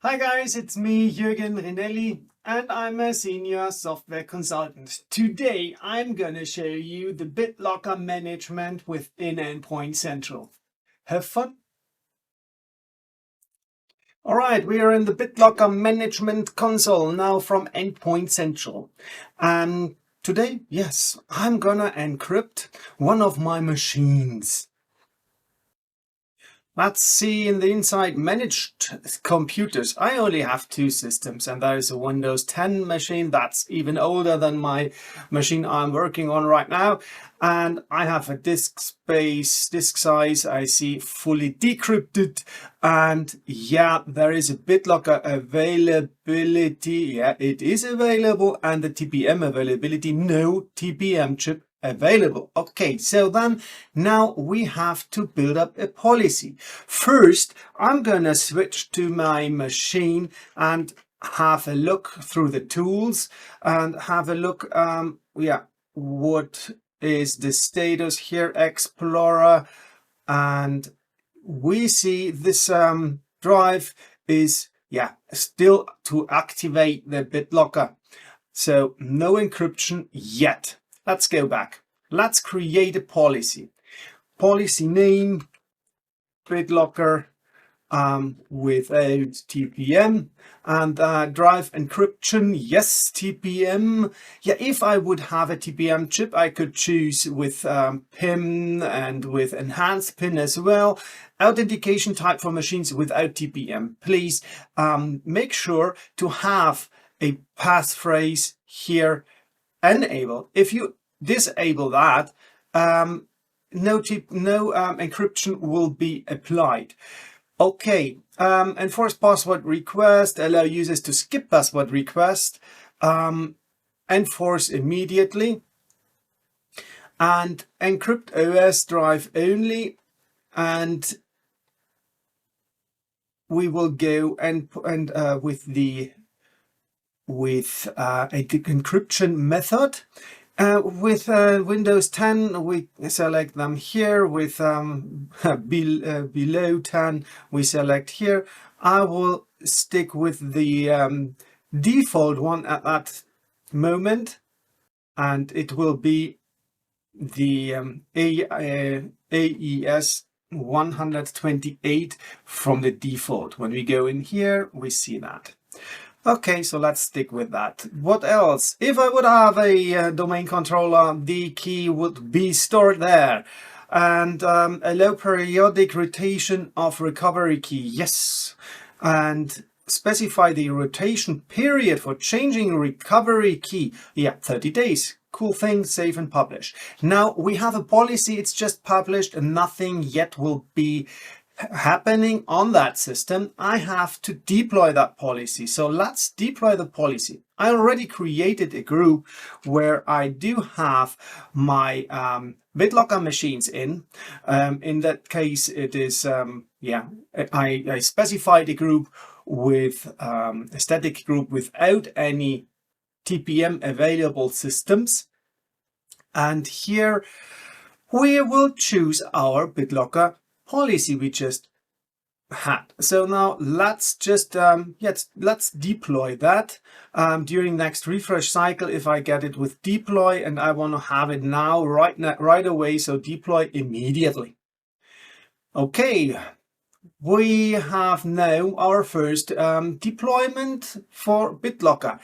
Hi guys, it's me, Jürgen Rinelli, and I'm a senior software consultant. Today I'm gonna show you the BitLocker management within Endpoint Central. Have fun! Alright, we are in the BitLocker management console now from Endpoint Central. And today, yes, I'm gonna encrypt one of my machines. Let's see in the inside managed computers. I only have two systems, and there is a Windows 10 machine that's even older than my machine I'm working on right now. And I have a disk space, disk size, I see fully decrypted. And yeah, there is a BitLocker availability. Yeah, it is available. And the TPM availability, no TPM chip available. Okay, so then now we have to build up a policy. First, I'm gonna switch to my machine and have a look through the tools and have a look, what is the status here, Explorer, and we see this drive is still to activate the BitLocker. So no encryption yet. Let's go back. Let's create a policy. Policy name, BitLocker without TPM, and drive encryption, yes, TPM. Yeah, if I would have a TPM chip, I could choose with PIN and with enhanced PIN as well. Authentication type for machines without TPM. Please make sure to have a passphrase here enabled. If you disable that, no encryption will be applied. Okay, enforce password request, allow users to skip password request, enforce immediately, and encrypt OS drive only, and we will go and with a encryption method. With Windows 10, we select them here. With below 10, we select here. I will stick with the default one at that moment, and it will be the AES 128 from the default. When we go in here, we see that. Okay, so let's stick with that. What else? If I would have a domain controller, the key would be stored there. And allow periodic rotation of recovery key, yes. And specify the rotation period for changing recovery key. Yeah, 30 days. Cool thing, save and publish. Now we have a policy, it's just published and nothing yet will be happening on that system. I have to deploy that policy. So let's deploy the policy. I already created a group where I do have my BitLocker machines in. In that case, it is, I specified a group with a static group without any TPM available systems. And here we will choose our BitLocker policy we just had. So now let's just let's deploy that during next refresh cycle. If I get it with deploy and I want to have it now right away, so deploy immediately. Okay, we have now our first deployment for BitLocker.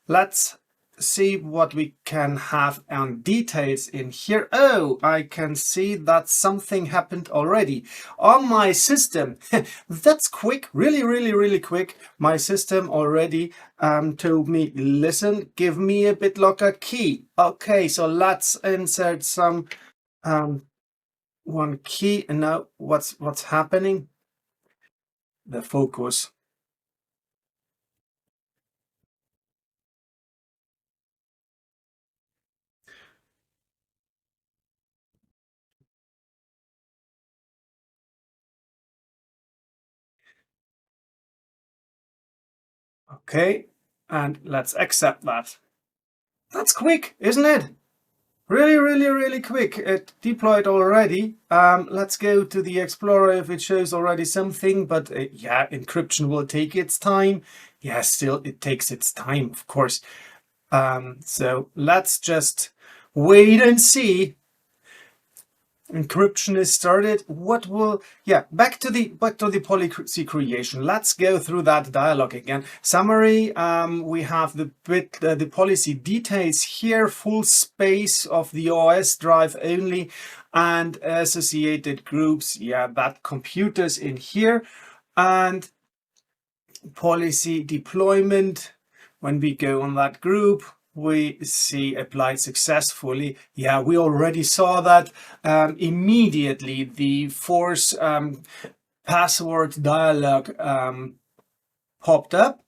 Let's see what we can have on details in here. Oh, I can see that something happened already on my system. That's quick, really quick. My system already told me, listen, give me a BitLocker key. Okay, so let's insert some one key. And now what's happening? The focus. Okay, and let's accept that. That's quick, isn't it? Really quick. It deployed already. Let's go to the Explorer if it shows already something, but yeah, encryption will take its time. Yeah, still it takes its time, of course. So let's just wait and see. Encryption is started. What will, yeah, back to the policy creation. Let's go through that dialog again. Summary, we have the policy details here, full space of the OS drive only, and associated groups, yeah, that computers in here, and policy deployment. When we go on that group, we see applied successfully. Yeah, we already saw that. Immediately the force password dialog popped up.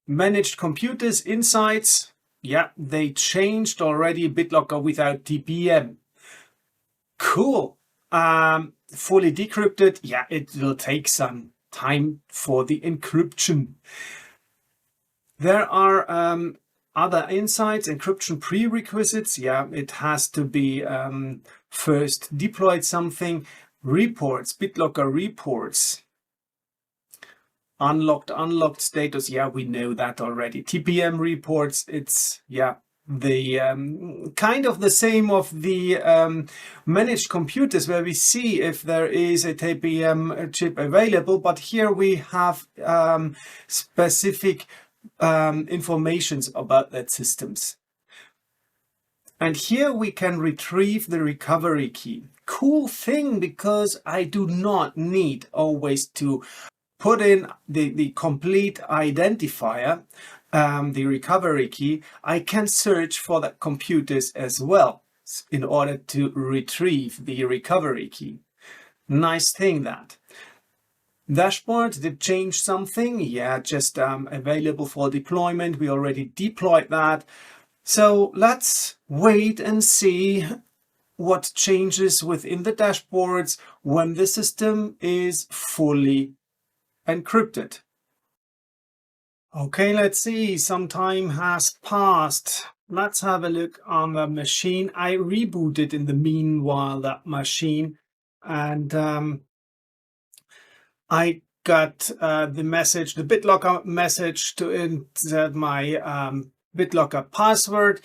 Managed computers insights. Yeah, they changed already. BitLocker without TPM. Cool. Fully decrypted. Yeah, it will take some time for the encryption. There are other insights, encryption prerequisites. Yeah, it has to be first deployed something. Reports, BitLocker reports. Unlocked status. Yeah, we know that already. TPM reports, it's, yeah, the kind of the same of the managed computers, where we see if there is a TPM chip available, but here we have specific informations about that systems. And here we can retrieve the recovery key. Cool thing, because I do not need always to put in the complete identifier, the recovery key. I can search for the computers as well in order to retrieve the recovery key. Nice thing that. Dashboard, did change something? Yeah, just available for deployment. We already deployed that. So let's wait and see what changes within the dashboards when the system is fully encrypted. Okay, let's see. Some time has passed. Let's have a look on the machine. I rebooted in the meanwhile that machine, and I got the message, the BitLocker message, to insert my BitLocker password.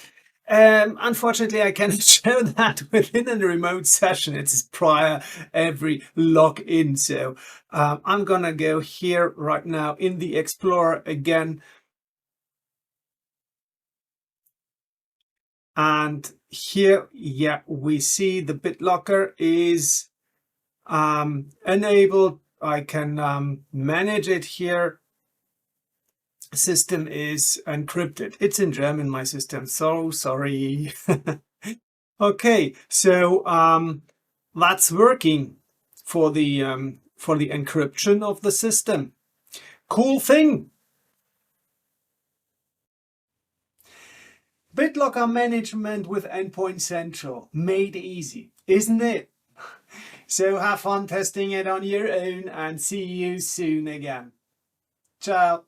Unfortunately, I cannot show that within a remote session. It's prior every login. So I'm gonna go here right now in the Explorer again. And here, yeah, we see the BitLocker is enabled. I can manage it here. System is encrypted. It's in German, my system. So sorry. Okay, so that's working for the encryption of the system. Cool thing. BitLocker management with Endpoint Central, made easy, isn't it? So have fun testing it on your own, and see you soon again. Ciao.